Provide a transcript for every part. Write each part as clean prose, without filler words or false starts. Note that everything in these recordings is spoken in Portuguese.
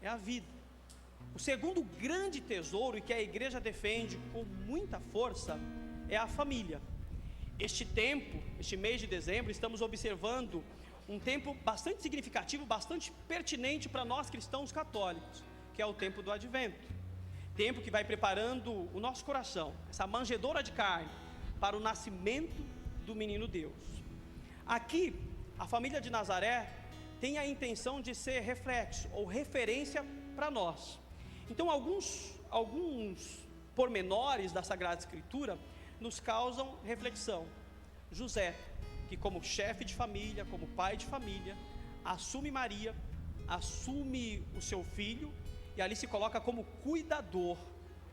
é a vida. O segundo grande tesouro, e que a igreja defende com muita força, é a família. Este mês de dezembro, estamos observando um tempo bastante significativo, bastante pertinente para nós cristãos católicos, que é o tempo do Advento. Tempo que vai preparando o nosso coração, essa manjedoura de carne, para o nascimento do menino Deus. Aqui, a família de Nazaré tem a intenção de ser reflexo ou referência para nós. Então, alguns pormenores da Sagrada Escritura nos causam reflexão. José, que como chefe de família, como pai de família, assume Maria, assume o seu filho, e ali se coloca como cuidador,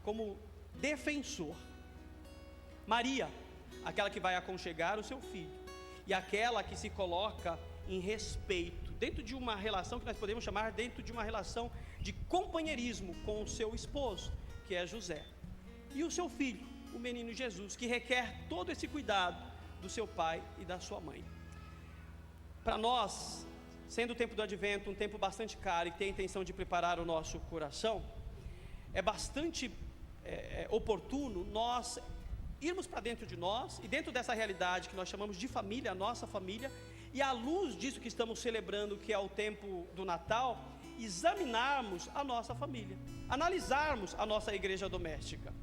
como defensor. Maria, aquela que vai aconchegar o seu filho, e aquela que se coloca em respeito, dentro de uma relação que nós podemos chamar dentro de uma relação de companheirismo com o seu esposo, que é José, e o seu filho, o menino Jesus, que requer todo esse cuidado do seu pai e da sua mãe. Para nós, sendo o tempo do Advento um tempo bastante caro e que tem a intenção de preparar o nosso coração, é bastante oportuno nós irmos para dentro de nós, e dentro dessa realidade que nós chamamos de família, a nossa família, e à luz disso que estamos celebrando, que é o tempo do Natal, examinarmos a nossa família, analisarmos a nossa igreja doméstica.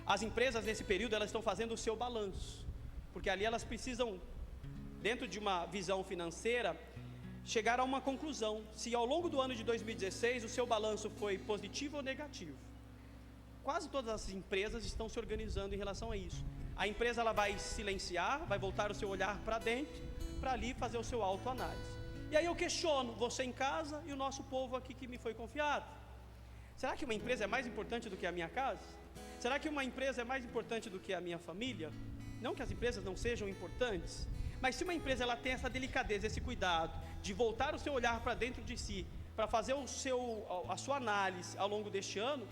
As empresas nesse período, elas estão fazendo o seu balanço, porque ali elas precisam, dentro de uma visão financeira, chegar a uma conclusão, se ao longo do ano de 2016 o seu balanço foi positivo ou negativo. Quase todas as empresas estão se organizando em relação a isso. A empresa ela vai silenciar, vai voltar o seu olhar para dentro, para ali fazer o seu autoanálise. E aí eu questiono, você em casa e o nosso povo aqui que me foi confiado. Será que uma empresa é mais importante do que a minha casa? Será que uma empresa é mais importante do que a minha família? Não que as empresas não sejam importantes, mas se uma empresa ela tem essa delicadeza, esse cuidado de voltar o seu olhar para dentro de si, para fazer a sua análise ao longo deste ano,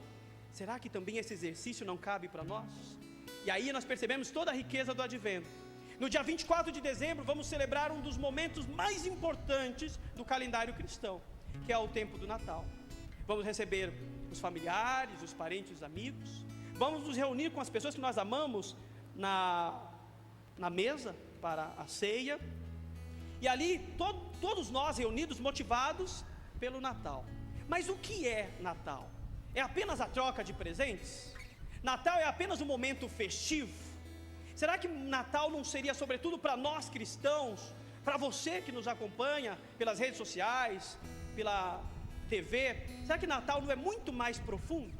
será que também esse exercício não cabe para nós? E aí nós percebemos toda a riqueza do Advento. No dia 24 de dezembro vamos celebrar um dos momentos mais importantes do calendário cristão, que é o tempo do Natal. Vamos receber os familiares, os parentes, os amigos. Vamos nos reunir com as pessoas que nós amamos na mesa para a ceia. E ali todos nós reunidos, motivados pelo Natal. Mas o que é Natal? É apenas a troca de presentes? Natal é apenas um momento festivo? Será que Natal não seria sobretudo para nós cristãos, para você que nos acompanha pelas redes sociais, pela TV, será que Natal não é muito mais profundo?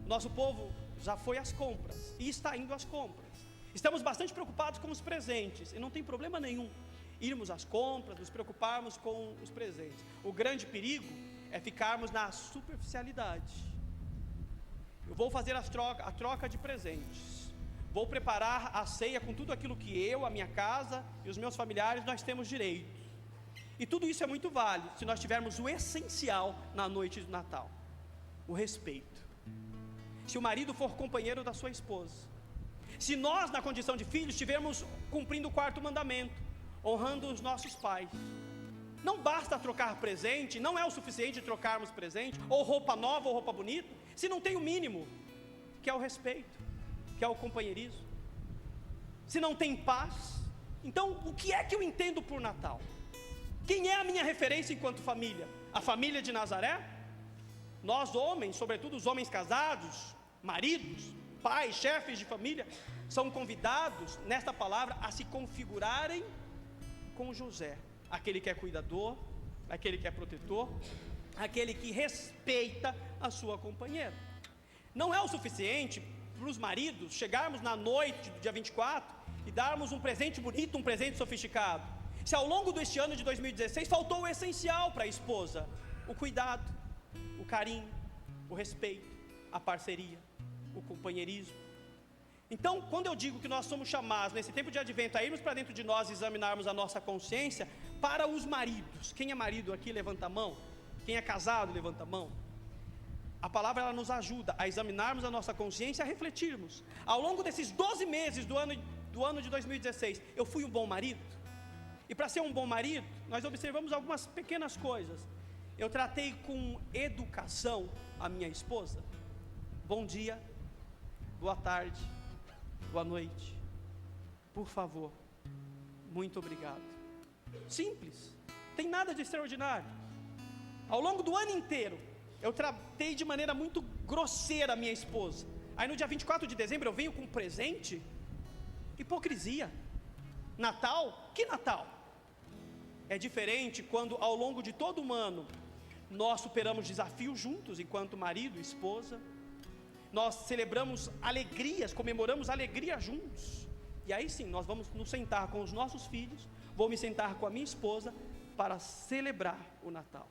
Nosso povo já foi às compras e está indo às compras. Estamos bastante preocupados com os presentes, e não tem problema nenhum irmos às compras, nos preocuparmos com os presentes. O grande perigo é ficarmos na superficialidade. Eu vou fazer a troca de presentes, vou preparar a ceia com tudo aquilo que eu, a minha casa e os meus familiares nós temos direito. E tudo isso é muito válido se nós tivermos o essencial na noite do Natal: o respeito. Se o marido for companheiro da sua esposa, se nós na condição de filhos estivermos cumprindo o 4º mandamento, honrando os nossos pais, não basta trocar presente, não é o suficiente trocarmos presente, ou roupa nova ou roupa bonita, se não tem o mínimo, que é o respeito, que é o companheirismo. Se não tem paz, então o que é que eu entendo por Natal? Quem é a minha referência enquanto família? A família de Nazaré? Nós homens, sobretudo os homens casados, maridos, pais, chefes de família, são convidados nesta palavra a se configurarem com José, aquele que é cuidador, aquele que é protetor, aquele que respeita a sua companheira. Não é o suficiente para os maridos chegarmos na noite do dia 24 e darmos um presente bonito, um presente sofisticado, se ao longo deste ano de 2016 faltou o essencial para a esposa: o cuidado, o carinho, o respeito, a parceria, o companheirismo. Então, quando eu digo que nós somos chamados nesse tempo de Advento a irmos para dentro de nós e examinarmos a nossa consciência, para os maridos, quem é marido aqui levanta a mão, quem é casado levanta a mão. A palavra ela nos ajuda a examinarmos a nossa consciência, a refletirmos. Ao longo desses 12 meses do ano de 2016, eu fui um bom marido? E para ser um bom marido, nós observamos algumas pequenas coisas. Eu tratei com educação a minha esposa. Bom dia, boa tarde, boa noite, por favor, muito obrigado. Simples, tem nada de extraordinário. Ao longo do ano inteiro, eu tratei de maneira muito grosseira a minha esposa. Aí no dia 24 de dezembro eu venho com um presente. Hipocrisia. Natal? Que Natal? É diferente quando ao longo de todo um ano nós superamos desafios juntos, enquanto marido e esposa. Nós celebramos alegrias, comemoramos alegria juntos. E aí sim, nós vamos nos sentar com os nossos filhos, vou me sentar com a minha esposa para celebrar o Natal.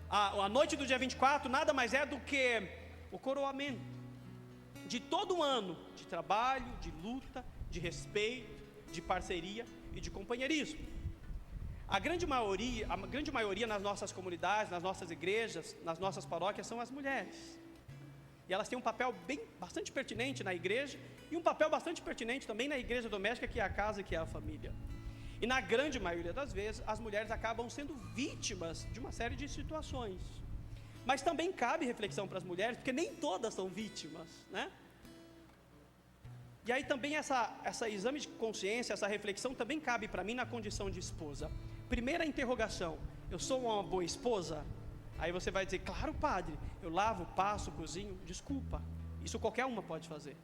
A noite do dia 24 nada mais é do que o coroamento de todo um ano de trabalho, de luta, de respeito, de parceria e de companheirismo. A grande maioria nas nossas comunidades, nas nossas igrejas, nas nossas paróquias são as mulheres. E elas têm um papel bastante pertinente na igreja e um papel bastante pertinente também na igreja doméstica, que é a casa, que é a família. E na grande maioria das vezes, as mulheres acabam sendo vítimas de uma série de situações. Mas também cabe reflexão para as mulheres, porque nem todas são vítimas, né? E aí também essa exame de consciência, essa reflexão também cabe para mim na condição de esposa. Primeira interrogação: eu sou uma boa esposa? Aí você vai dizer: claro, padre, eu lavo, passo, cozinho. Desculpa, isso qualquer uma pode fazer.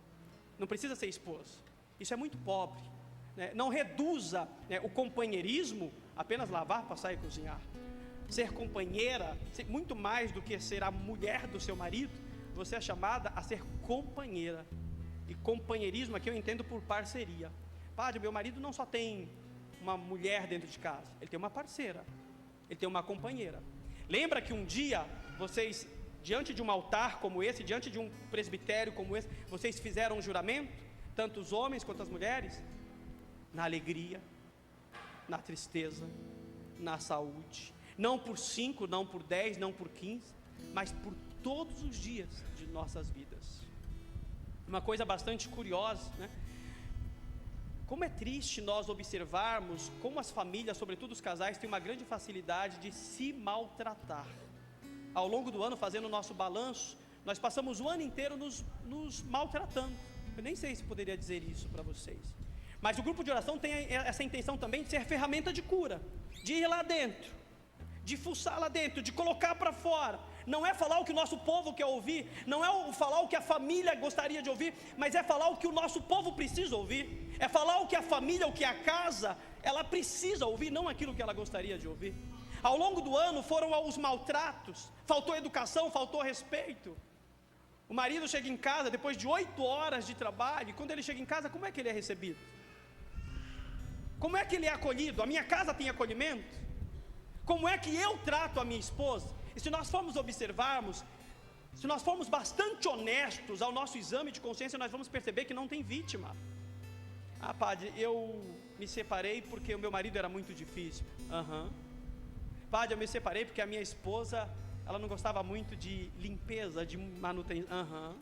Não precisa ser esposa. Isso é muito pobre, né? Não reduza, né, o companheirismo apenas lavar, passar e cozinhar. Ser companheira, muito mais do que ser a mulher do seu marido, você é chamada a ser companheira. E companheirismo aqui eu entendo por parceria. Padre, meu marido não só tem uma mulher dentro de casa, ele tem uma parceira, ele tem uma companheira. Lembra que um dia vocês, diante de um altar como esse, diante de um presbitério como esse, vocês fizeram um juramento, tanto os homens quanto as mulheres, na alegria, na tristeza, na saúde, não por 5, não por 10, não por 15, mas por todos os dias de nossas vidas. Uma coisa bastante curiosa, né? Como é triste nós observarmos como as famílias, sobretudo os casais, têm uma grande facilidade de se maltratar. Ao longo do ano, fazendo o nosso balanço, nós passamos o ano inteiro nos maltratando. Eu nem sei se poderia dizer isso para vocês, mas o grupo de oração tem essa intenção também de ser ferramenta de cura, de ir lá dentro, de fuçar lá dentro, de colocar para fora. Não é falar o que o nosso povo quer ouvir, não é falar o que a família gostaria de ouvir, mas é falar o que o nosso povo precisa ouvir, é falar o que a família, o que a casa, ela precisa ouvir, não aquilo que ela gostaria de ouvir. Ao longo do ano foram os maltratos, faltou educação, faltou respeito. O marido chega em casa depois de 8 horas de trabalho, e quando ele chega em casa, como é que ele é recebido? Como é que ele é acolhido? A minha casa tem acolhimento? Como é que eu trato a minha esposa? E se nós formos observarmos, se nós formos bastante honestos ao nosso exame de consciência, nós vamos perceber que não tem vítima. Ah, padre, eu me separei porque o meu marido era muito difícil. Padre, eu me separei porque a minha esposa, ela não gostava muito de limpeza, de manutenção.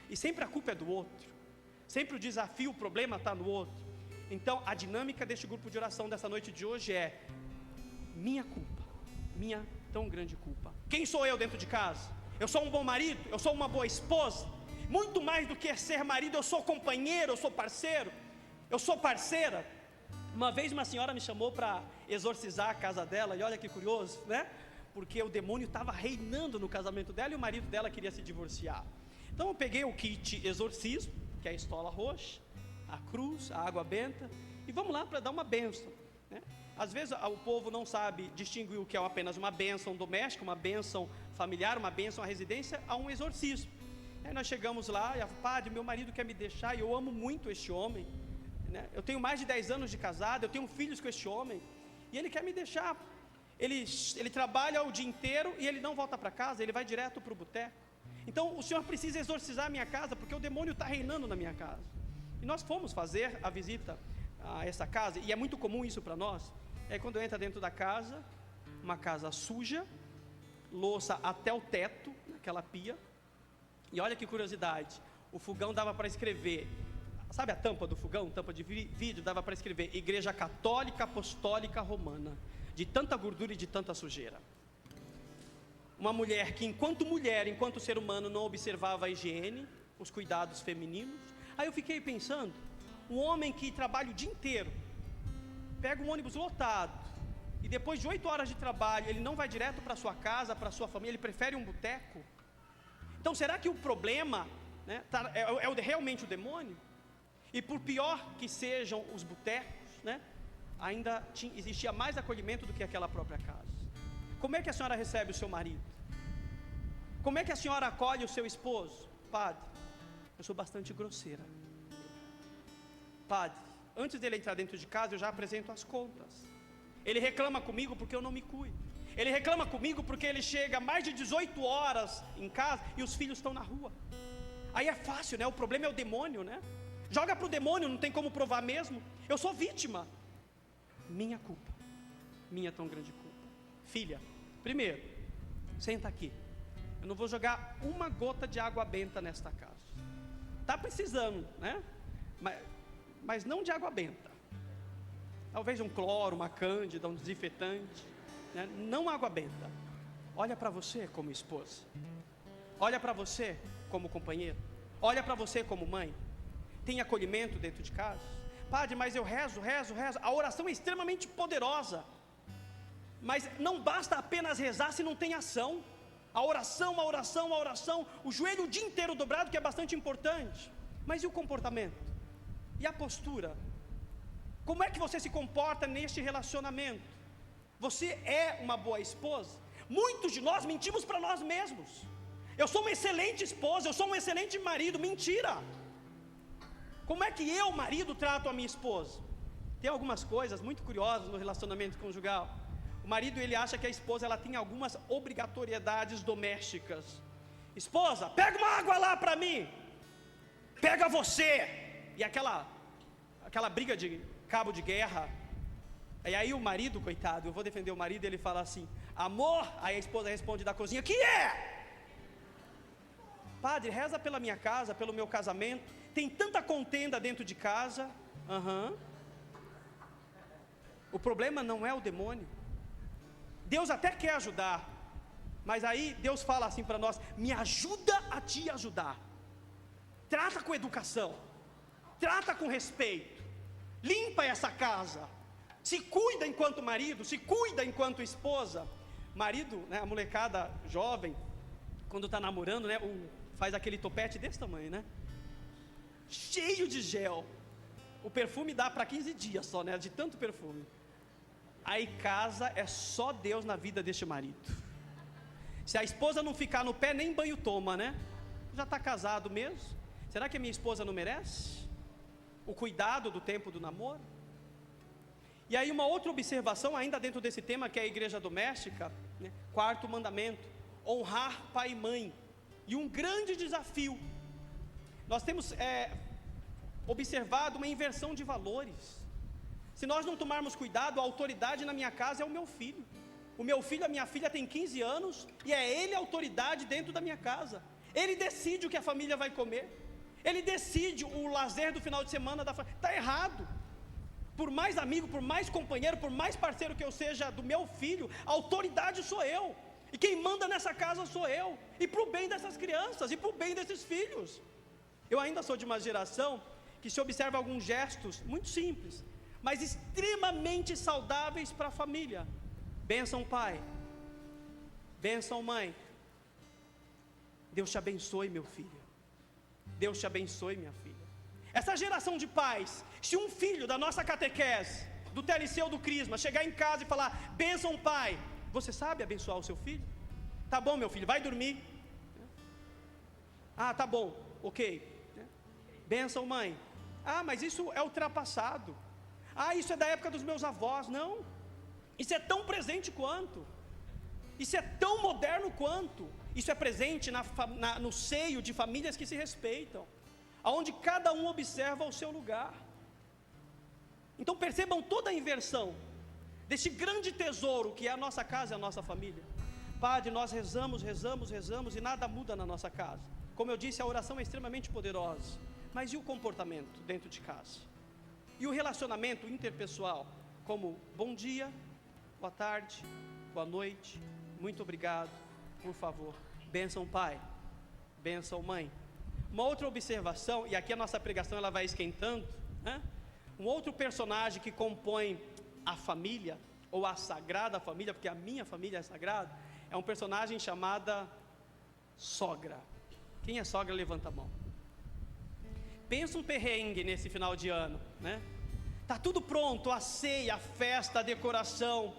E sempre a culpa é do outro, sempre o desafio, o problema está no outro. Então a dinâmica deste grupo de oração dessa noite de hoje é: minha culpa, minha tão grande culpa. Quem sou eu dentro de casa? Eu sou um bom marido? Eu sou uma boa esposa? Muito mais do que ser marido, eu sou companheiro, eu sou parceiro, eu sou parceira. Uma vez uma senhora me chamou para exorcizar a casa dela, e olha que curioso, né? Porque o demônio estava reinando no casamento dela e o marido dela queria se divorciar. Então eu peguei o kit exorcismo, que é a estola roxa, a cruz, a água benta, e vamos lá para dar uma bênção, né? Às vezes o povo não sabe distinguir o que é apenas uma bênção doméstica, uma bênção familiar, uma bênção à residência, a um exorcismo. Aí nós chegamos lá e padre, meu marido quer me deixar e eu amo muito este homem, né? Eu tenho mais de 10 anos de casado, eu tenho filhos com este homem e ele quer me deixar. Ele trabalha o dia inteiro e ele não volta para casa, ele vai direto para o boteco. Então o senhor precisa exorcizar a minha casa, porque o demônio está reinando na minha casa. E nós fomos fazer a visita a essa casa, e é muito comum isso para nós. E aí quando entra dentro da casa, uma casa suja, louça até o teto, naquela pia, e olha que curiosidade, o fogão dava para escrever, sabe a tampa do fogão, tampa de vidro, dava para escrever Igreja Católica Apostólica Romana, de tanta gordura e de tanta sujeira. Uma mulher que enquanto ser humano, não observava a higiene, os cuidados femininos. Aí eu fiquei pensando, um homem que trabalha o dia inteiro, pega um ônibus lotado, e depois de 8 horas de trabalho, ele não vai direto para sua casa, para sua família, ele prefere um boteco. Então será que o problema, né, realmente o demônio? E por pior que sejam os botecos, né, ainda existia mais acolhimento do que aquela própria casa. Como é que a senhora recebe o seu marido? Como é que a senhora acolhe o seu esposo? Padre, eu sou bastante grosseira. Padre, antes dele entrar dentro de casa, eu já apresento as contas. Ele reclama comigo porque eu não me cuido. Ele reclama comigo porque ele chega mais de 18 horas em casa e os filhos estão na rua. Aí é fácil, né? O problema é o demônio, né? Joga para o demônio, não tem como provar mesmo. Eu sou vítima. Minha culpa, minha tão grande culpa. Filha, primeiro, senta aqui. Eu não vou jogar uma gota de água benta nesta casa. Está precisando, né? Mas não de água benta. Talvez um cloro, uma cândida, um desinfetante, né? Não água benta. Olha para você como esposa. Olha para você como companheiro. Olha para você como mãe. Tem acolhimento dentro de casa? Padre, mas eu rezo. A oração é extremamente poderosa. Mas não basta apenas rezar se não tem ação. A oração, o joelho o dia inteiro dobrado, que é bastante importante. Mas e o comportamento? E a postura? Como é que você se comporta neste relacionamento? Você é uma boa esposa? Muitos de nós mentimos para nós mesmos. Eu sou uma excelente esposa, eu sou um excelente marido. Mentira! Como é que eu, marido, trato a minha esposa? Tem algumas coisas muito curiosas no relacionamento conjugal. O marido, ele acha que a esposa, ela tem algumas obrigatoriedades domésticas. Esposa, pega uma água lá para mim. Pega você. E aquela briga de cabo de guerra. E aí o marido, coitado, eu vou defender o marido, ele fala assim, amor. Aí a esposa responde da cozinha, que é? Padre, reza pela minha casa, pelo meu casamento. Tem tanta contenda dentro de casa. O problema não é o demônio. Deus até quer ajudar, mas aí Deus fala assim para nós, me ajuda a te ajudar. Trata com educação, trata com respeito, limpa essa casa, se cuida enquanto marido, se cuida enquanto esposa. Marido, né, a molecada jovem, quando está namorando, né, faz aquele topete desse tamanho, né, cheio de gel. O perfume dá para 15 dias só, né, de tanto perfume. Aí casa, é só Deus na vida deste marido. Se a esposa não ficar no pé, nem banho toma, né? Já está casado mesmo. Será que a minha esposa não merece o cuidado do tempo do namoro? E aí uma outra observação, ainda dentro desse tema, que é a igreja doméstica, né? 4º mandamento, honrar pai e mãe. E um grande desafio, nós temos observado uma inversão de valores. Se nós não tomarmos cuidado, a autoridade na minha casa é o meu filho. O meu filho, a minha filha tem 15 anos e é ele a autoridade dentro da minha casa. Ele decide o que a família vai comer. Ele decide o lazer do final de semana da família. Está errado. Por mais amigo, por mais companheiro, por mais parceiro que eu seja do meu filho, a autoridade sou eu. E quem manda nessa casa sou eu. E para o bem dessas crianças, e para o bem desses filhos. Eu ainda sou de uma geração que se observa alguns gestos muito simples, mas extremamente saudáveis para a família. Bênção pai, bênção mãe. Deus te abençoe, meu filho. Deus te abençoe, minha filha. Essa geração de pais, se um filho da nossa catequese, do TLC ou do Crisma, chegar em casa e falar, bênção pai, você sabe abençoar o seu filho? Tá bom, meu filho, vai dormir. Ah, tá bom, ok. Bênção mãe. Ah, mas isso é ultrapassado. Ah, isso é da época dos meus avós. Não, isso é tão presente quanto. Isso é tão moderno quanto. Isso é presente no seio de famílias que se respeitam, onde cada um observa o seu lugar. Então percebam toda a inversão deste grande tesouro que é a nossa casa e a nossa família. Padre, nós rezamos e nada muda na nossa casa. Como eu disse, a oração é extremamente poderosa. Mas e o comportamento dentro de casa? E o relacionamento interpessoal, como bom dia, boa tarde, boa noite, muito obrigado, por favor. Bênção pai, bênção mãe. Uma outra observação, e aqui a nossa pregação ela vai esquentando, né? Um outro personagem que compõe a família, ou a sagrada família, porque a minha família é sagrada, é um personagem chamada sogra. Quem é sogra, levanta a mão. Pensa um perrengue nesse final de ano, né? Tá tudo pronto, a ceia, a festa, a decoração,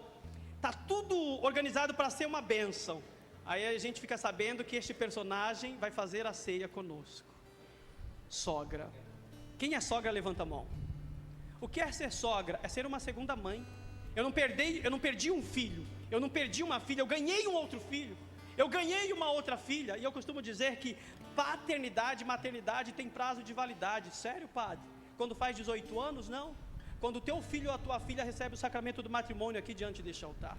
tá tudo organizado para ser uma bênção. Aí a gente fica sabendo que este personagem vai fazer a ceia conosco. Sogra. Quem é sogra, levanta a mão. O que é ser sogra? É ser uma segunda mãe. Eu não perdi um filho, eu não perdi uma filha, eu ganhei um outro filho, eu ganhei uma outra filha. E eu costumo dizer que paternidade e maternidade tem prazo de validade. Sério, padre? Quando faz 18 anos, não. Quando o teu filho ou a tua filha recebe o sacramento do matrimônio aqui diante deste altar,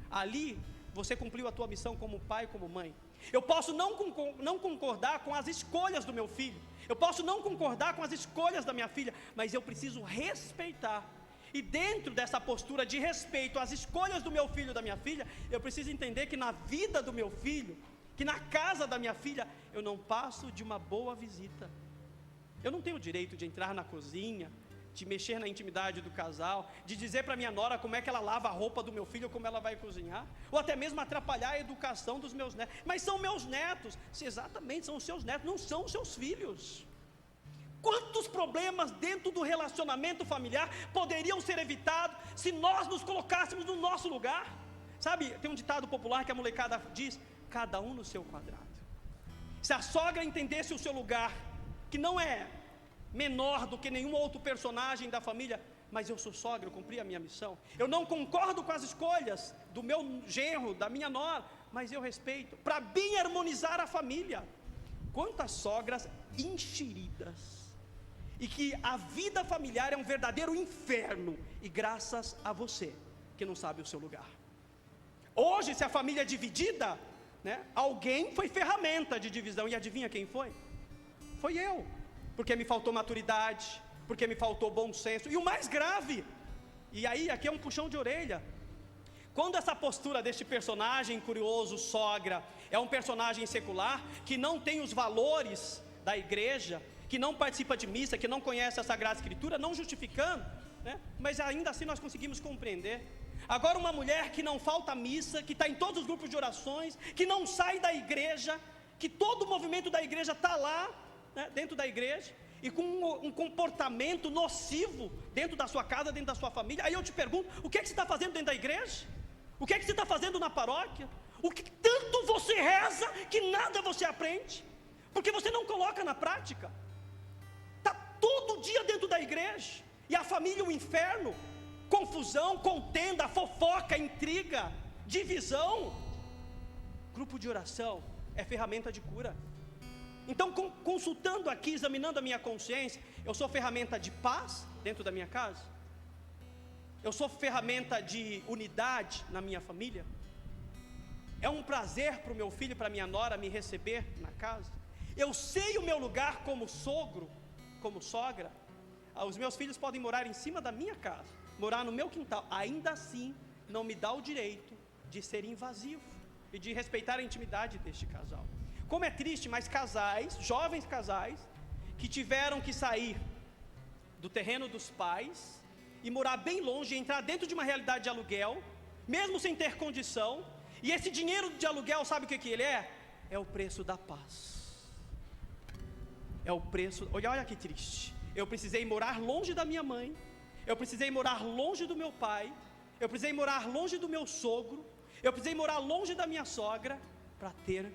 ali você cumpriu a tua missão como pai, como mãe. Eu posso não concordar com as escolhas do meu filho, eu posso não concordar com as escolhas da minha filha, mas eu preciso respeitar. E dentro dessa postura de respeito às escolhas do meu filho e da minha filha, eu preciso entender que na vida do meu filho, que na casa da minha filha, eu não passo de uma boa visita. Eu não tenho o direito de entrar na cozinha, de mexer na intimidade do casal, de dizer para minha nora como é que ela lava a roupa do meu filho, como ela vai cozinhar, ou até mesmo atrapalhar a educação dos meus netos. Mas são meus netos. Se exatamente são os seus netos, não são os seus filhos. Quantos problemas dentro do relacionamento familiar poderiam ser evitados se nós nos colocássemos no nosso lugar? Sabe, tem um ditado popular que a molecada diz: cada um no seu quadrado. Se a sogra entendesse o seu lugar, que não é menor do que nenhum outro personagem da família, mas eu sou sogra, eu cumpri a minha missão. Eu não concordo com as escolhas do meu genro, da minha nora, mas eu respeito, para bem harmonizar a família. Quantas sogras enxeridas, e que a vida familiar é um verdadeiro inferno, e graças a você que não sabe o seu lugar. Hoje, se a família é dividida, né, alguém foi ferramenta de divisão, e adivinha quem foi? Foi eu, porque me faltou maturidade, porque me faltou bom senso. E o mais grave, e aí aqui é um puxão de orelha, quando essa postura deste personagem curioso, sogra, é um personagem secular, que não tem os valores da igreja, que não participa de missa, que não conhece a Sagrada Escritura, não justificando, né? Mas ainda assim nós conseguimos compreender. Agora uma mulher que não falta a missa, que está em todos os grupos de orações, que não sai da igreja, que todo o movimento da igreja está lá, né, dentro da igreja, e com um comportamento nocivo dentro da sua casa, dentro da sua família. Aí eu te pergunto, o que é que você está fazendo dentro da igreja? O que é que você está fazendo na paróquia? O que tanto você reza que nada você aprende? Porque você não coloca na prática. Está todo dia dentro da igreja, e a família um inferno, confusão, contenda, fofoca, intriga, divisão. Grupo de oração é ferramenta de cura. Então, consultando aqui, examinando a minha consciência, eu sou ferramenta de paz dentro da minha casa? Eu sou ferramenta de unidade na minha família? É um prazer para o meu filho e para a minha nora me receber na casa? Eu sei o meu lugar como sogro, como sogra? Os meus filhos podem morar em cima da minha casa, morar no meu quintal, ainda assim não me dá o direito de ser invasivo e de respeitar a intimidade deste casal. Como é triste, mas casais, jovens casais, que tiveram que sair do terreno dos pais e morar bem longe, entrar dentro de uma realidade de aluguel, mesmo sem ter condição, e esse dinheiro de aluguel, sabe o que ele é? É o preço da paz. É o preço, olha que triste. Eu precisei morar longe da minha mãe, eu precisei morar longe do meu pai, eu precisei morar longe do meu sogro, eu precisei morar longe da minha sogra, para ter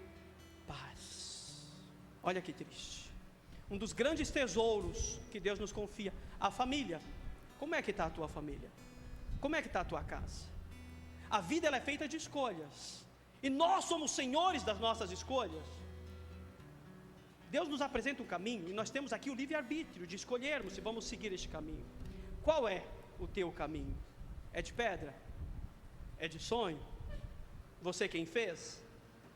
paz. Olha que triste. Um dos grandes tesouros que Deus nos confia, a família. Como é que está a tua família? Como é que está a tua casa? A vida ela é feita de escolhas, e nós somos senhores das nossas escolhas. Deus nos apresenta um caminho, e nós temos aqui o livre-arbítrio de escolhermos se vamos seguir este caminho. Qual é o teu caminho? É de pedra? É de sonho? Você quem fez?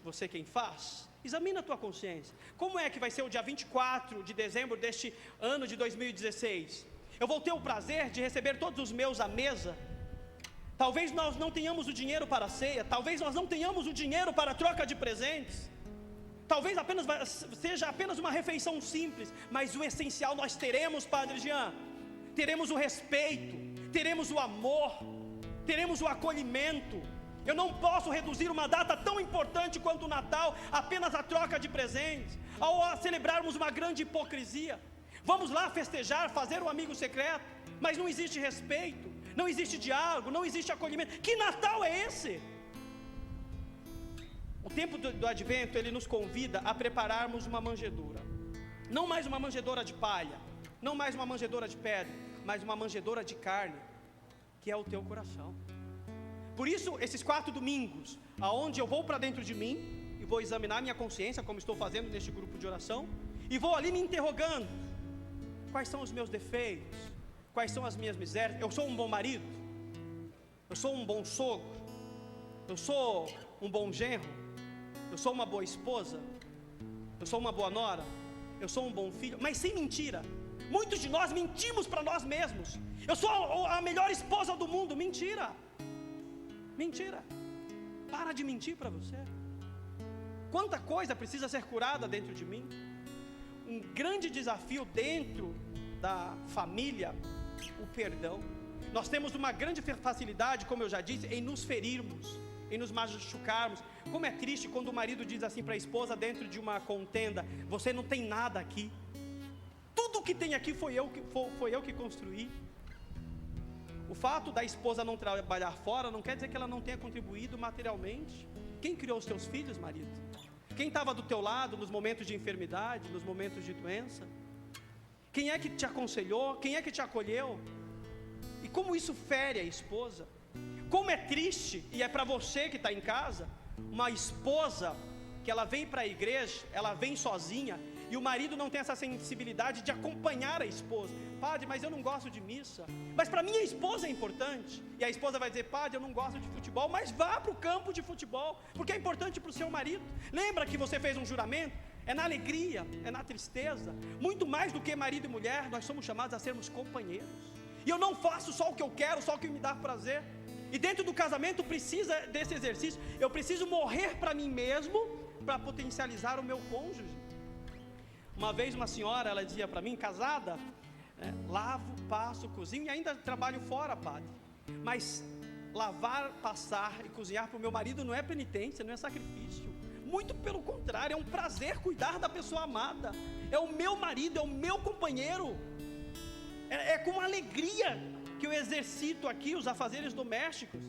Você quem faz? Examina a tua consciência. Como é que vai ser o dia 24 de dezembro deste ano de 2016? Eu vou ter o prazer de receber todos os meus à mesa, Talvez nós não tenhamos o dinheiro para a ceia, talvez nós não tenhamos o dinheiro para a troca de presentes, talvez seja apenas uma refeição simples, mas o essencial nós teremos, Padre Jean. Teremos o respeito, teremos o amor, teremos o acolhimento. Eu não posso reduzir uma data tão importante quanto o Natal apenas a troca de presentes, ou a celebrarmos uma grande hipocrisia. Vamos lá festejar, fazer um amigo secreto, mas não existe respeito, não existe diálogo, não existe acolhimento. Que Natal é esse? O tempo do Advento, ele nos convida a prepararmos uma manjedoura. Não mais uma manjedoura de palha, não mais uma manjedoura de pedra, mas uma manjedoura de carne, que é o teu coração. Por isso, esses 4 domingos, aonde eu vou para dentro de mim, e vou examinar minha consciência, como estou fazendo neste grupo de oração, e vou ali me interrogando, quais são os meus defeitos, quais são as minhas misérias. Eu sou um bom marido? Eu sou um bom sogro? Eu sou um bom genro? Eu sou uma boa esposa? Eu sou uma boa nora? Eu sou um bom filho? Mas sem mentira. Muitos de nós mentimos para nós mesmos. Eu sou a melhor esposa do mundo. Mentira. Mentira. Para de mentir para você. Quanta coisa precisa ser curada dentro de mim. Um grande desafio dentro da família, o perdão. Nós temos uma grande facilidade, como eu já disse, em nos ferirmos, em nos machucarmos. Como é triste quando o marido diz assim para a esposa dentro de uma contenda: você não tem nada aqui, tudo que tem aqui foi eu que construí. O fato da esposa não trabalhar fora não quer dizer que ela não tenha contribuído materialmente. Quem criou os teus filhos, marido? Quem estava do teu lado nos momentos de enfermidade, nos momentos de doença? Quem é que te aconselhou? Quem é que te acolheu? E como isso fere a esposa? Como é triste, e é para você que está em casa, uma esposa que ela vem para a igreja, ela vem sozinha, e o marido não tem essa sensibilidade de acompanhar a esposa. Padre, mas eu não gosto de missa. Mas para minha esposa é importante. E a esposa vai dizer: padre, eu não gosto de futebol. Mas vá para o campo de futebol, porque é importante para o seu marido. Lembra que você fez um juramento? É na alegria, é na tristeza. Muito mais do que marido e mulher, nós somos chamados a sermos companheiros. E eu não faço só o que eu quero, só o que me dá prazer. E dentro do casamento precisa desse exercício. Eu preciso morrer para mim mesmo, para potencializar o meu cônjuge. Uma vez uma senhora, ela dizia para mim, casada: lavo, passo, cozinho e ainda trabalho fora, padre. Mas lavar, passar e cozinhar para o meu marido não é penitência, não é sacrifício. Muito pelo contrário, é um prazer cuidar da pessoa amada. É o meu marido, é o meu companheiro. É com alegria que eu exercito aqui os afazeres domésticos.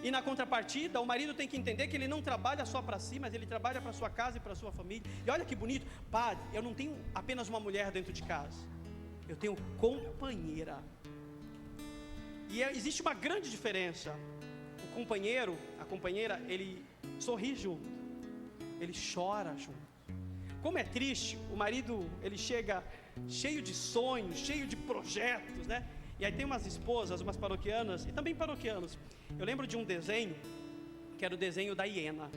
E na contrapartida, o marido tem que entender que ele não trabalha só para si, mas ele trabalha para sua casa e para sua família. E olha que bonito, padre, eu não tenho apenas uma mulher dentro de casa, eu tenho companheira. E existe uma grande diferença. O companheiro, a companheira, ele sorri junto, ele chora junto. Como é triste, o marido, ele chega cheio de sonhos, cheio de projetos, né? E aí tem umas esposas, umas paroquianas, e também paroquianos. Eu lembro de um desenho, que era o desenho da hiena.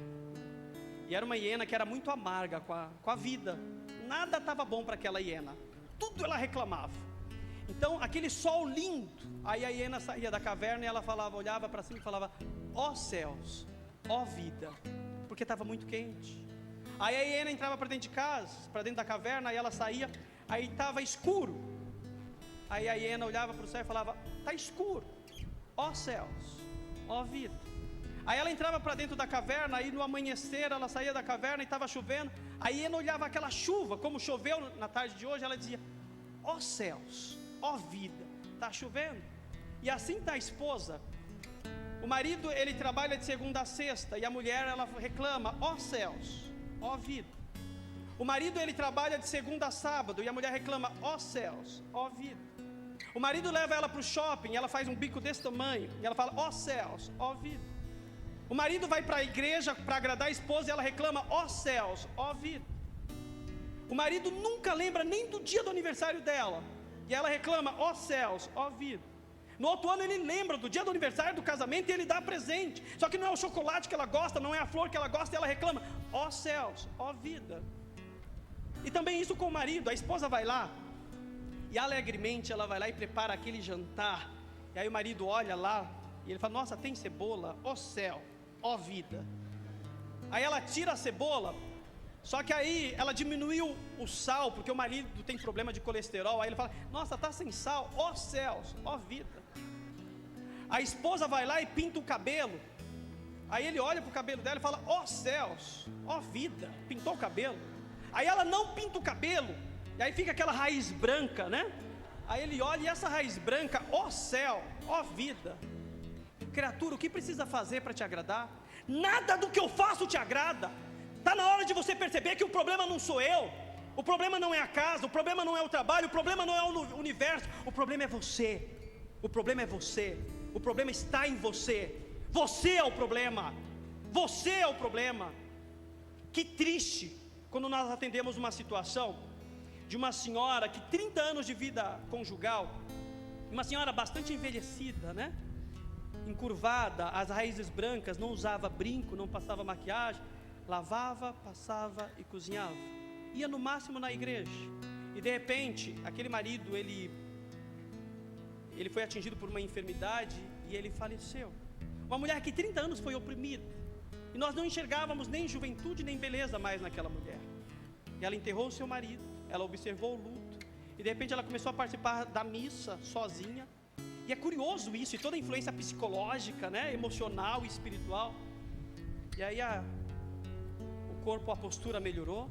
E era uma hiena que era muito amarga com a vida. Nada estava bom para aquela hiena, tudo ela reclamava. Então, aquele sol lindo, aí a hiena saía da caverna e ela falava, olhava para cima e falava: ó céus, ó vida, porque estava muito quente. Aí a hiena entrava para dentro de casa, para dentro da caverna, aí ela saía, aí estava escuro. Aí a hiena olhava para o céu e falava: está escuro, ó céus, ó vida. Aí ela entrava para dentro da caverna, aí no amanhecer ela saía da caverna e estava chovendo. A hiena olhava aquela chuva, como choveu na tarde de hoje, ela dizia: ó céus, ó vida, está chovendo. E assim está a esposa. O marido, ele trabalha de segunda a sexta, e a mulher, ela reclama: ó céus, ó vida. O marido, ele trabalha de segunda a sábado, e a mulher reclama: ó céus, ó vida. O marido leva ela para o shopping, ela faz um bico desse tamanho, e ela fala: ó céus, ó vida. O marido vai para a igreja para agradar a esposa, e ela reclama: ó céus, ó vida. O marido nunca lembra nem do dia do aniversário dela, e ela reclama: ó céus, ó vida. No outro ano ele lembra do dia do aniversário, do casamento, e ele dá presente. Só que não é o chocolate que ela gosta, não é a flor que ela gosta, e ela reclama: ó céus, ó vida. E também isso com o marido. A esposa vai lá, e alegremente ela vai lá e prepara aquele jantar. E aí o marido olha lá, E ele fala: nossa, tem cebola? Ó céu, ó vida. Aí ela tira a cebola, só que aí ela diminuiu o sal, porque o marido tem problema de colesterol. Aí ele fala: nossa, tá sem sal, ó céus, ó vida. A esposa vai lá e pinta o cabelo. Aí ele olha para o cabelo dela e fala: ó céus, ó vida, pintou o cabelo. Aí ela não pinta o cabelo, e aí fica aquela raiz branca, né? Aí ele olha e essa raiz branca: ó céu, ó vida. Criatura, o que precisa fazer para te agradar? Nada do que eu faço te agrada. Está na hora de você perceber que o problema não sou eu, o problema não é a casa, o problema não é o trabalho, o problema não é o universo, o problema é você. O problema é você, o problema está em você. Você é o problema, você é o problema. Que triste quando nós atendemos uma situação de uma senhora que 30 anos de vida conjugal, uma senhora bastante envelhecida, né? Encurvada, as raízes brancas, não usava brinco, não passava maquiagem, lavava, passava e cozinhava, ia no máximo na igreja, e de repente, aquele marido, ele foi atingido por uma enfermidade, e ele faleceu. Uma mulher que 30 anos foi oprimida, e nós não enxergávamos nem juventude, nem beleza mais naquela mulher, e ela enterrou o seu marido, ela observou o luto, e de repente ela começou a participar da missa, sozinha, e é curioso isso, e toda a influência psicológica, né, emocional e espiritual, e aí o corpo, a postura melhorou,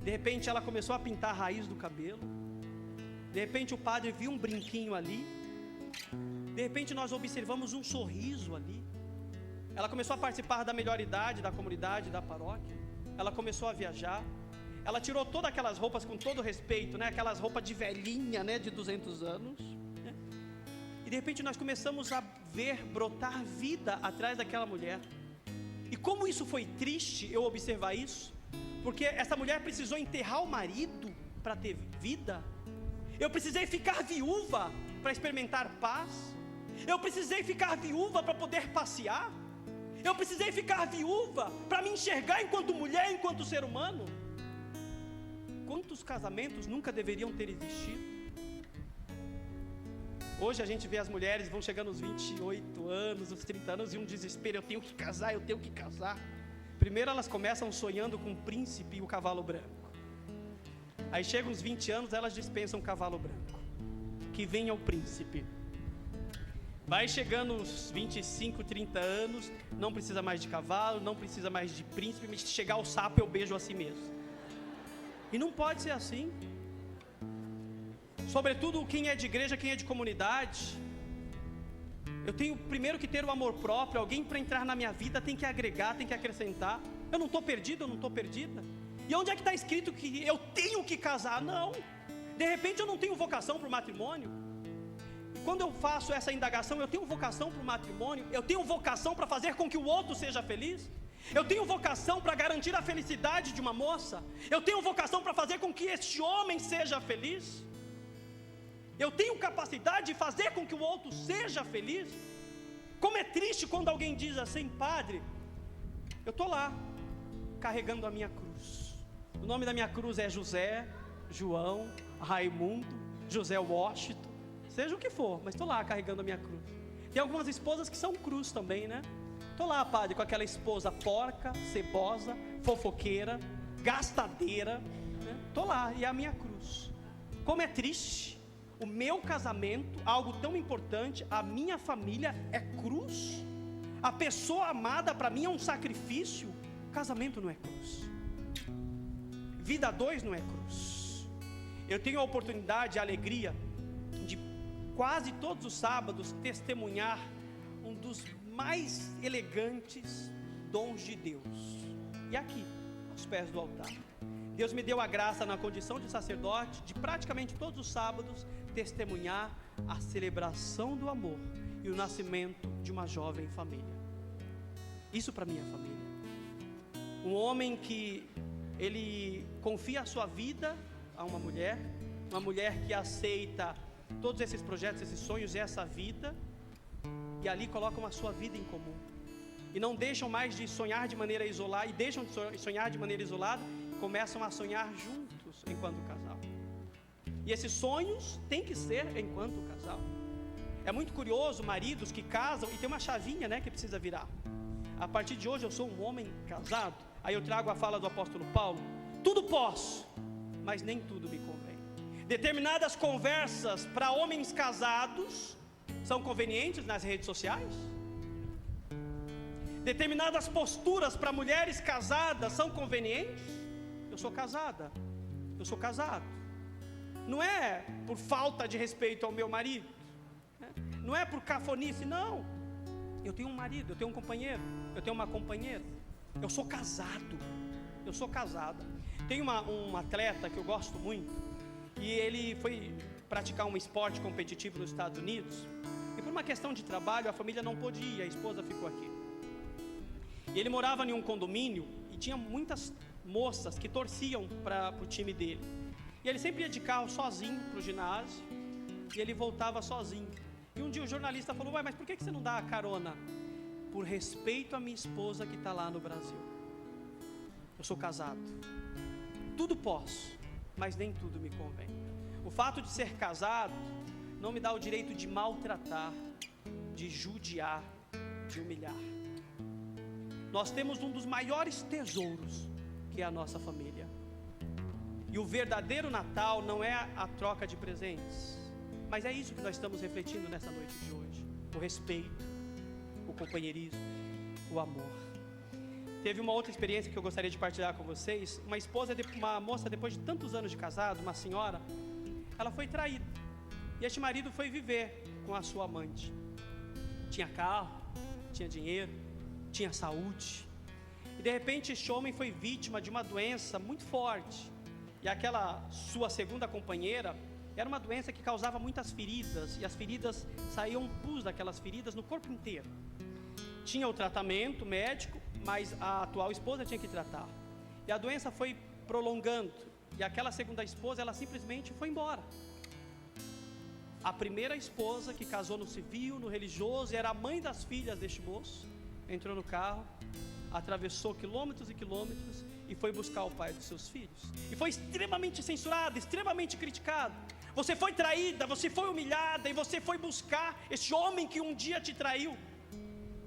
de repente ela começou a pintar a raiz do cabelo, de repente o padre viu um brinquinho ali, de repente nós observamos um sorriso ali, ela começou a participar da melhor idade, da comunidade, da paróquia, ela começou a viajar, ela tirou todas aquelas roupas com todo respeito, né, aquelas roupas de velhinha, né, de 200 anos, né? E de repente nós começamos a ver brotar vida atrás daquela mulher. E como isso foi triste eu observar isso, porque essa mulher precisou enterrar o marido para ter vida. Eu precisei ficar viúva para experimentar paz. Eu precisei ficar viúva para poder passear. Eu precisei ficar viúva para me enxergar enquanto mulher, enquanto ser humano. Quantos casamentos nunca deveriam ter existido? Hoje a gente vê as mulheres vão chegando aos 28 anos, os 30 anos, e um desespero: eu tenho que casar, eu tenho que casar. Primeiro elas começam sonhando com o príncipe e o cavalo branco. Aí chegam uns 20 anos, elas dispensam o cavalo branco, que venha o príncipe. Vai chegando uns 25, 30 anos, não precisa mais de cavalo, não precisa mais de príncipe, mas se chegar o sapo eu beijo assim mesmo. E não pode ser assim. Sobretudo quem é de igreja, quem é de comunidade, eu tenho primeiro que ter o amor próprio. Alguém para entrar na minha vida tem que agregar, tem que acrescentar. Eu não estou perdido, eu não estou perdida. E onde é que está escrito que eu tenho que casar? Não. De repente eu não tenho vocação para o matrimônio. E quando eu faço essa indagação, eu tenho vocação para o matrimônio, eu tenho vocação para fazer com que o outro seja feliz, eu tenho vocação para garantir a felicidade de uma moça, eu tenho vocação para fazer com que este homem seja feliz. Eu tenho capacidade de fazer com que o outro seja feliz. Como é triste quando alguém diz assim: padre, eu estou lá, carregando a minha cruz. O nome da minha cruz é José, João, Raimundo, José Washington, seja o que for, mas estou lá carregando a minha cruz. Tem algumas esposas que são cruz também, né? Estou lá, padre, com aquela esposa porca, cebosa, fofoqueira, gastadeira, né? Estou lá, e é a minha cruz. Como é triste. O meu casamento, algo tão importante, a minha família é cruz. A pessoa amada para mim é um sacrifício. Casamento não é cruz. Vida a dois não é cruz. Eu tenho a oportunidade, a alegria de quase todos os sábados testemunhar um dos mais elegantes dons de Deus. E aqui, aos pés do altar, Deus me deu a graça na condição de sacerdote de praticamente todos os sábados testemunhar a celebração do amor e o nascimento de uma jovem família. Isso para mim é família. Um homem que ele confia a sua vida a uma mulher que aceita todos esses projetos, esses sonhos e essa vida, e ali colocam a sua vida em comum, e não deixam mais de sonhar de maneira isolada, e deixam de sonhar de maneira isolada, e começam a sonhar juntos enquanto casal. E esses sonhos têm que ser enquanto casal. É muito curioso, maridos que casam e tem uma chavinha, né, que precisa virar. A partir de hoje eu sou um homem casado. Aí eu trago a fala do apóstolo Paulo: tudo posso, mas nem tudo me convém. Determinadas conversas para homens casados são convenientes nas redes sociais. Determinadas posturas para mulheres casadas são convenientes. Eu sou casada, eu sou casado. Não é por falta de respeito ao meu marido, não é por cafonice, não. Eu tenho um marido, eu tenho um companheiro, eu tenho uma companheira. Eu sou casado, eu sou casada. Tem um atleta que eu gosto muito, e ele foi praticar um esporte competitivo nos Estados Unidos, e por uma questão de trabalho a família não pôde ir, a esposa ficou aqui. E ele morava em um condomínio e tinha muitas moças que torciam para o time dele. E ele sempre ia de carro sozinho para o ginásio, e ele voltava sozinho. E um dia o jornalista falou: ué, mas por que você não dá a carona? Por respeito à minha esposa que está lá no Brasil. Eu sou casado, tudo posso, mas nem tudo me convém. O fato de ser casado não me dá o direito de maltratar, de judiar, de humilhar. Nós temos um dos maiores tesouros, que é a nossa família. E o verdadeiro Natal não é a troca de presentes, mas é isso que nós estamos refletindo nessa noite de hoje: o respeito, o companheirismo, o amor. Teve uma outra experiência que eu gostaria de partilhar com vocês. Uma moça, depois de tantos anos de casado, uma senhora, ela foi traída. E este marido foi viver com a sua amante. Tinha carro, tinha dinheiro, tinha saúde. E de repente este homem foi vítima de uma doença muito forte. E aquela sua segunda companheira era uma doença que causava muitas feridas, e as feridas saíam pus daquelas feridas no corpo inteiro. Tinha o tratamento médico, mas a atual esposa tinha que tratar. E a doença foi prolongando, e aquela segunda esposa, ela simplesmente foi embora. A primeira esposa, que casou no civil, no religioso, e era a mãe das filhas deste moço, entrou no carro, atravessou quilômetros e quilômetros e foi buscar o pai dos seus filhos. E foi extremamente censurada, extremamente criticada. Você foi traída, você foi humilhada, e você foi buscar esse homem que um dia te traiu.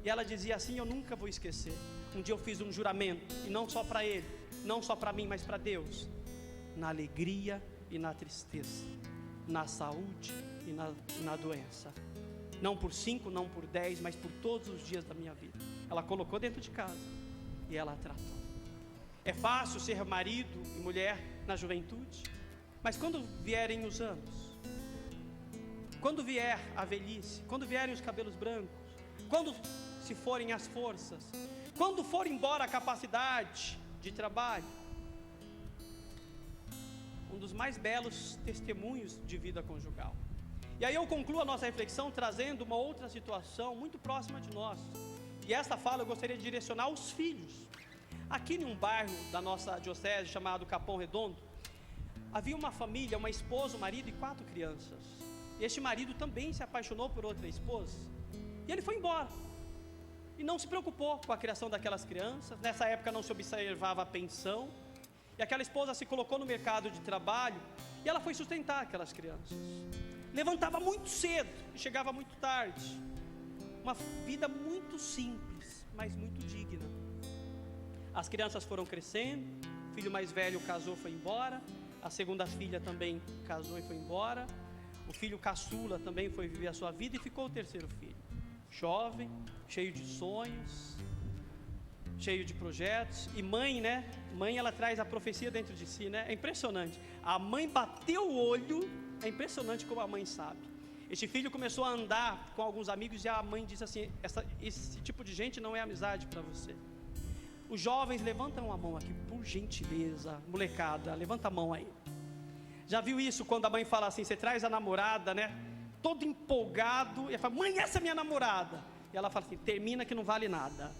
E ela dizia assim: eu nunca vou esquecer. Um dia eu fiz um juramento, e não só para ele, não só para mim, mas para Deus: na alegria e na tristeza, na saúde e na doença, não por 5, não por 10, mas por todos os dias da minha vida. Ela colocou dentro de casa e ela tratou. É fácil ser marido e mulher na juventude, mas quando vierem os anos, quando vier a velhice, quando vierem os cabelos brancos, quando se forem as forças, quando for embora a capacidade de trabalho, um dos mais belos testemunhos de vida conjugal. E aí eu concluo a nossa reflexão trazendo uma outra situação muito próxima de nós. E esta fala eu gostaria de direcionar aos filhos. Aqui em um bairro da nossa diocese chamado Capão Redondo, havia uma família, uma esposa, um marido e 4 crianças. E este marido também se apaixonou por outra esposa, e ele foi embora, e não se preocupou com a criação daquelas crianças. Nessa época não se observava a pensão, e aquela esposa se colocou no mercado de trabalho, e ela foi sustentar aquelas crianças. Levantava muito cedo e chegava muito tarde. Uma vida muito simples, mas muito digna. As crianças foram crescendo, o filho mais velho casou, foi embora. A segunda filha também casou e foi embora. O filho caçula também foi viver a sua vida, e ficou o terceiro filho, jovem, cheio de sonhos, cheio de projetos. E mãe, né? Mãe, ela traz a profecia dentro de si, né? É impressionante. A mãe bateu o olho, é impressionante como a mãe sabe. Este filho começou a andar com alguns amigos, e a mãe disse assim: esse tipo de gente não é amizade para você. Os jovens, levantam a mão aqui, por gentileza. Molecada, levanta a mão aí. Já viu isso quando a mãe fala assim: você traz a namorada, né? Todo empolgado, e ela fala: mãe, essa é minha namorada. E ela fala assim: termina que não vale nada.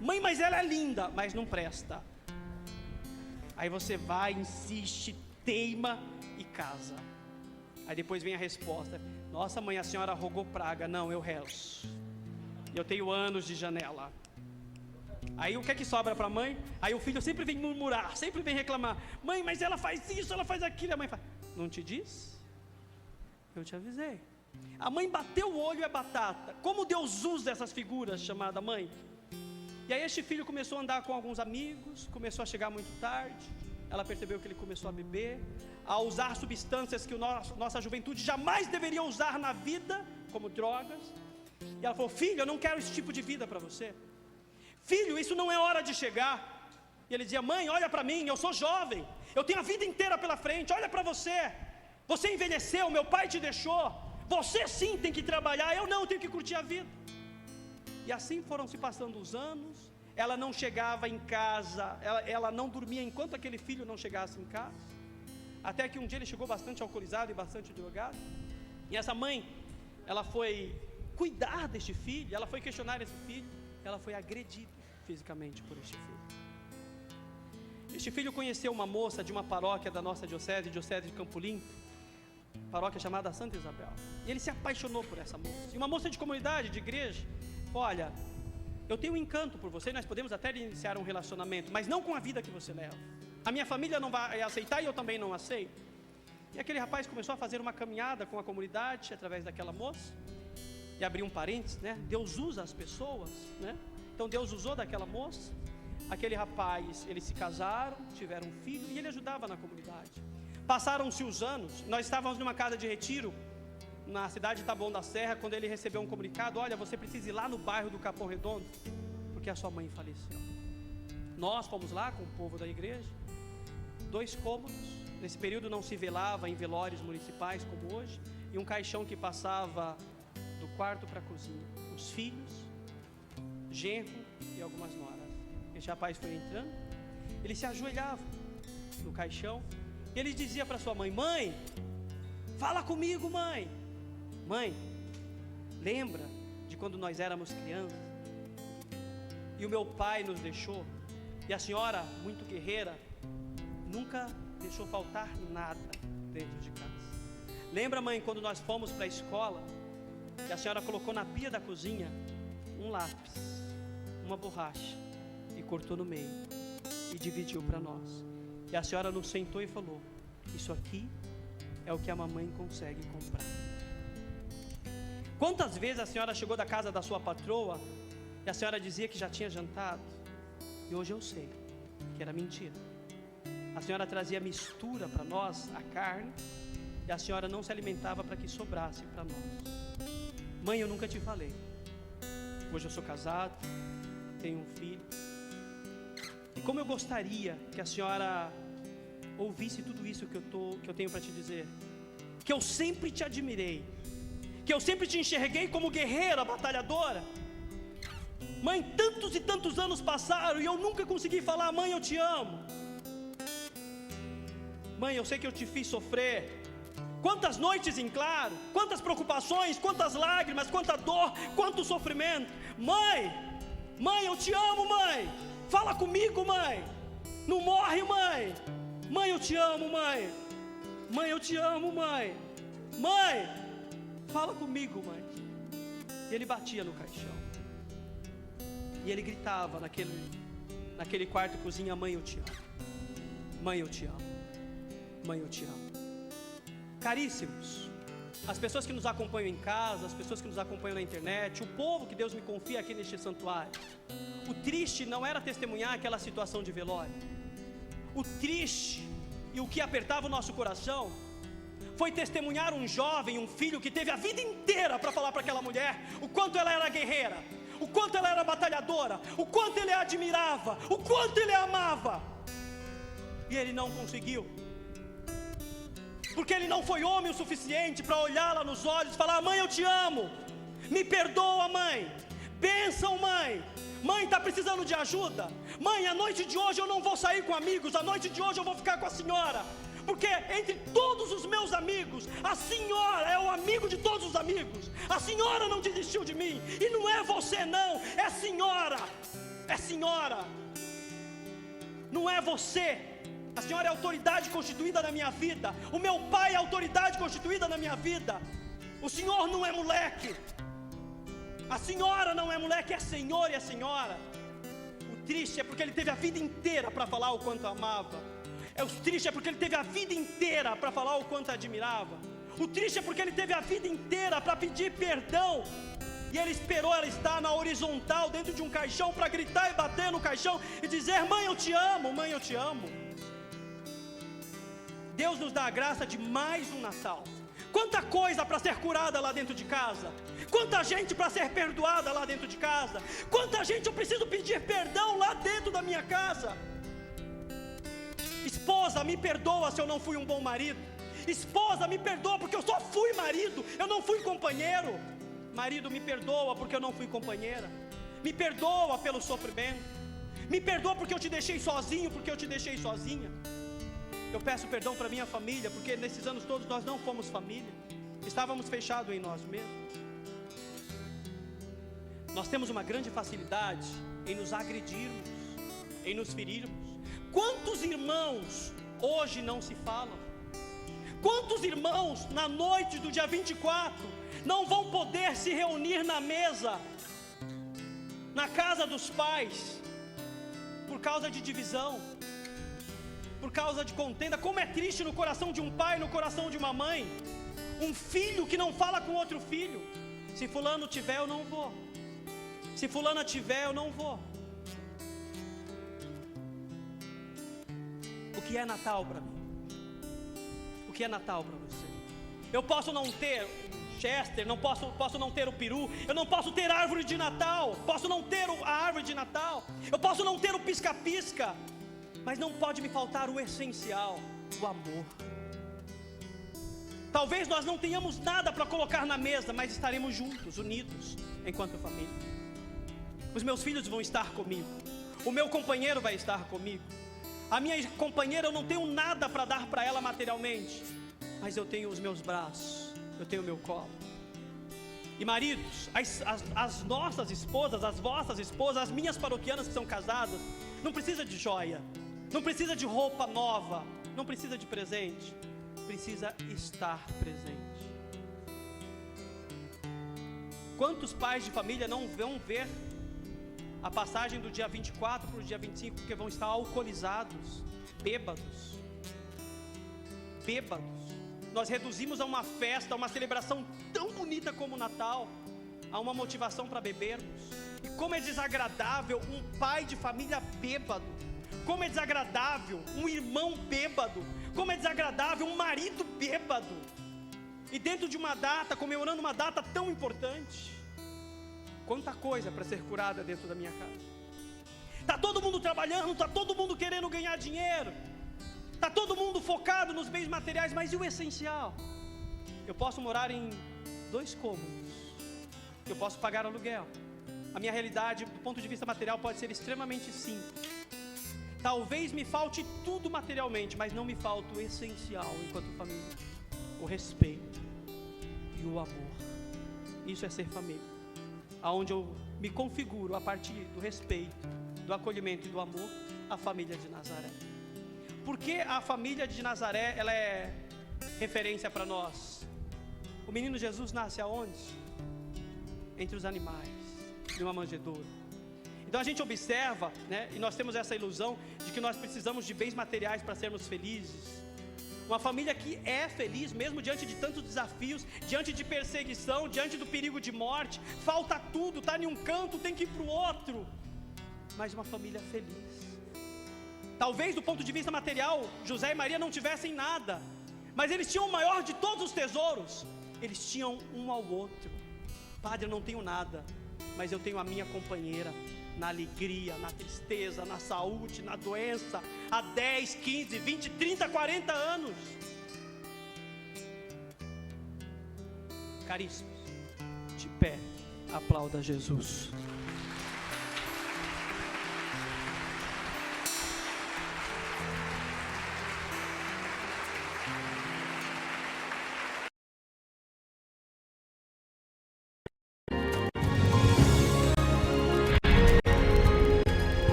Mãe, mas ela é linda, mas não presta. Aí você vai, insiste, teima e casa. Aí depois vem a resposta: nossa mãe, a senhora rogou praga. Não, eu rezo, eu tenho anos de janela. Aí o que é que sobra para a mãe? Aí o filho sempre vem murmurar, sempre vem reclamar: mãe, mas ela faz isso, ela faz aquilo. A mãe fala: não te disse? Eu te avisei. A mãe bateu o olho, é batata. Como Deus usa essas figuras chamadas mãe. E aí este filho começou a andar com alguns amigos, começou a chegar muito tarde. Ela percebeu que ele começou a beber, a usar substâncias que nossa juventude jamais deveria usar na vida, como drogas. E ela falou: filho, eu não quero esse tipo de vida para você. Filho, isso não é hora de chegar. E ele dizia: mãe, olha para mim, eu sou jovem, eu tenho a vida inteira pela frente, olha para você. Você envelheceu, meu pai te deixou. Você sim tem que trabalhar, eu não, eu tenho que curtir a vida. E assim foram se passando os anos. Ela não chegava em casa, ela não dormia enquanto aquele filho não chegasse em casa. Até que um dia ele chegou bastante alcoolizado e bastante drogado. E essa mãe, ela foi cuidar deste filho, ela foi questionar esse filho. Ela foi agredida fisicamente por este filho. Este filho conheceu uma moça de uma paróquia da nossa diocese de Campo Limpo, paróquia chamada Santa Isabel. E ele se apaixonou por essa moça. E uma moça de comunidade, de igreja, olha, eu tenho um encanto por você, nós podemos até iniciar um relacionamento, mas não com a vida que você leva. A minha família não vai aceitar e eu também não aceito. E aquele rapaz começou a fazer uma caminhada com a comunidade através daquela moça. E abrir um parênteses, né? Deus usa as pessoas, né? Então Deus usou daquela moça. Aquele rapaz, eles se casaram, tiveram um filho e ele ajudava na comunidade. Passaram-se os anos, nós estávamos numa casa de retiro na cidade de Taboão da Serra, quando ele recebeu um comunicado: olha, você precisa ir lá no bairro do Capão Redondo, porque a sua mãe faleceu. Nós fomos lá com o povo da igreja, 2 cômodos, nesse período não se velava em velórios municipais como hoje, e um caixão que passava do quarto para a cozinha, os filhos, genro e algumas noras. Esse rapaz foi entrando, ele se ajoelhava no caixão, e ele dizia para sua mãe: mãe, fala comigo, mãe. Mãe, lembra de quando nós éramos crianças e o meu pai nos deixou, e a senhora, muito guerreira, nunca deixou faltar nada dentro de casa. Lembra, mãe, quando nós fomos para a escola e a senhora colocou na pia da cozinha um lápis, uma borracha, e cortou no meio e dividiu para nós, e a senhora nos sentou e falou: isso aqui é o que a mamãe consegue comprar. Quantas vezes a senhora chegou da casa da sua patroa e a senhora dizia que já tinha jantado, e hoje eu sei que era mentira. A senhora trazia mistura para nós, a carne, e a senhora não se alimentava para que sobrasse para nós. Mãe, eu nunca te falei. Hoje eu sou casado, tenho um filho, e como eu gostaria que a senhora ouvisse tudo isso que eu tenho para te dizer, que eu sempre te admirei, que eu sempre te enxerguei como guerreira, batalhadora. Mãe, tantos e tantos anos passaram e eu nunca consegui falar: mãe, eu te amo. Mãe, eu sei que eu te fiz sofrer. Quantas noites em claro, quantas preocupações, quantas lágrimas, quanta dor, quanto sofrimento. Mãe, eu te amo, mãe. Fala comigo, mãe. Não morre, mãe. Mãe, eu te amo, mãe. Mãe, eu te amo, mãe. Mãe, fala comigo, mãe. E ele batia no caixão. E ele gritava naquele quarto cozinha: mãe, eu te amo. Mãe, eu te amo. Mãe, eu te amo. Caríssimos, as pessoas que nos acompanham em casa, as pessoas que nos acompanham na internet, o povo que Deus me confia aqui neste santuário, o triste não era testemunhar aquela situação de velório. O triste e o que apertava o nosso coração foi testemunhar um jovem, um filho que teve a vida inteira para falar para aquela mulher o quanto ela era guerreira, o quanto ela era batalhadora, o quanto ele a admirava, o quanto ele a amava, e ele não conseguiu, porque ele não foi homem o suficiente para olhá-la nos olhos e falar: mãe, eu te amo, me perdoa, mãe, bênção, mãe. Mãe, está precisando de ajuda? Mãe, a noite de hoje eu não vou sair com amigos, a noite de hoje eu vou ficar com a senhora, porque entre todos os meus amigos, a senhora é o amigo de todos os amigos. A senhora não desistiu de mim, e não é você não, é a senhora, é senhora, não é você. A senhora é a autoridade constituída na minha vida, o meu pai é a autoridade constituída na minha vida. O senhor não é moleque, a senhora não é moleque, é senhor e é senhora. O triste é porque ele teve a vida inteira para falar o quanto amava. O triste é porque ele teve a vida inteira para falar o quanto admirava. O triste é porque ele teve a vida inteira para pedir perdão, e ele esperou ela estar na horizontal, dentro de um caixão, para gritar e bater no caixão e dizer: mãe, eu te amo, mãe, eu te amo. Deus nos dá a graça de mais um Natal. Quanta coisa para ser curada lá dentro de casa, quanta gente para ser perdoada lá dentro de casa, quanta gente eu preciso pedir perdão lá dentro da minha casa. Esposa, me perdoa se eu não fui um bom marido. Esposa, me perdoa porque eu só fui marido, eu não fui companheiro. Marido, me perdoa porque eu não fui companheira. Me perdoa pelo sofrimento. Me perdoa porque eu te deixei sozinho, porque eu te deixei sozinha. Eu peço perdão para minha família, porque nesses anos todos nós não fomos família, estávamos fechados em nós mesmos. Nós temos uma grande facilidade em nos agredirmos, em nos ferirmos. Quantos irmãos hoje não se falam? Quantos irmãos na noite do dia 24 não vão poder se reunir na mesa, na casa dos pais, por causa de divisão, por causa de contenda? Como é triste no coração de um pai, no coração de uma mãe, um filho que não fala com outro filho. Se fulano tiver, eu não vou. Se fulana tiver, eu não vou. O que é Natal para mim? O que é Natal para você? Eu posso não ter Chester, posso não ter o peru, eu não posso ter árvore de Natal, posso não ter a árvore de Natal, eu posso não ter o pisca-pisca, mas não pode me faltar o essencial, o amor. Talvez nós não tenhamos nada para colocar na mesa, mas estaremos juntos, unidos, enquanto família. Os meus filhos vão estar comigo, o meu companheiro vai estar comigo. A minha companheira, eu não tenho nada para dar para ela materialmente, mas eu tenho os meus braços, eu tenho o meu colo. E maridos, as nossas esposas, as vossas esposas, as minhas paroquianas que são casadas, não precisa de joia, não precisa de roupa nova, não precisa de presente, precisa estar presente. Quantos pais de família não vão ver a passagem do dia 24 para o dia 25, porque vão estar alcoolizados, bêbados. Nós reduzimos a uma festa, a uma celebração tão bonita como o Natal, a uma motivação para bebermos. E como é desagradável um pai de família bêbado, como é desagradável um irmão bêbado, como é desagradável um marido bêbado, e dentro de uma data, comemorando uma data tão importante. Quanta coisa para ser curada dentro da minha casa. Está todo mundo trabalhando, está todo mundo querendo ganhar dinheiro, está todo mundo focado nos bens materiais, mas e o essencial? Eu posso morar em 2 cômodos, eu posso pagar aluguel. A minha realidade, do ponto de vista material, pode ser extremamente simples. Talvez me falte tudo materialmente, mas não me falta o essencial enquanto família: o respeito e o amor. Isso é ser família, aonde eu me configuro a partir do respeito, do acolhimento e do amor, a família de Nazaré. Porque a família de Nazaré, ela é referência para nós. O menino Jesus nasce aonde? Entre os animais, numa manjedoura. Então a gente observa, né, e nós temos essa ilusão de que nós precisamos de bens materiais para sermos felizes. Uma família que é feliz, mesmo diante de tantos desafios, diante de perseguição, diante do perigo de morte, falta tudo, está em um canto, tem que ir para o outro, mas uma família feliz. Talvez do ponto de vista material, José e Maria não tivessem nada, mas eles tinham o maior de todos os tesouros, eles tinham um ao outro. Padre, eu não tenho nada, mas eu tenho a minha companheira, na alegria, na tristeza, na saúde, na doença, há 10, 15, 20, 30, 40 anos. Caríssimos, de pé, aplauda Jesus.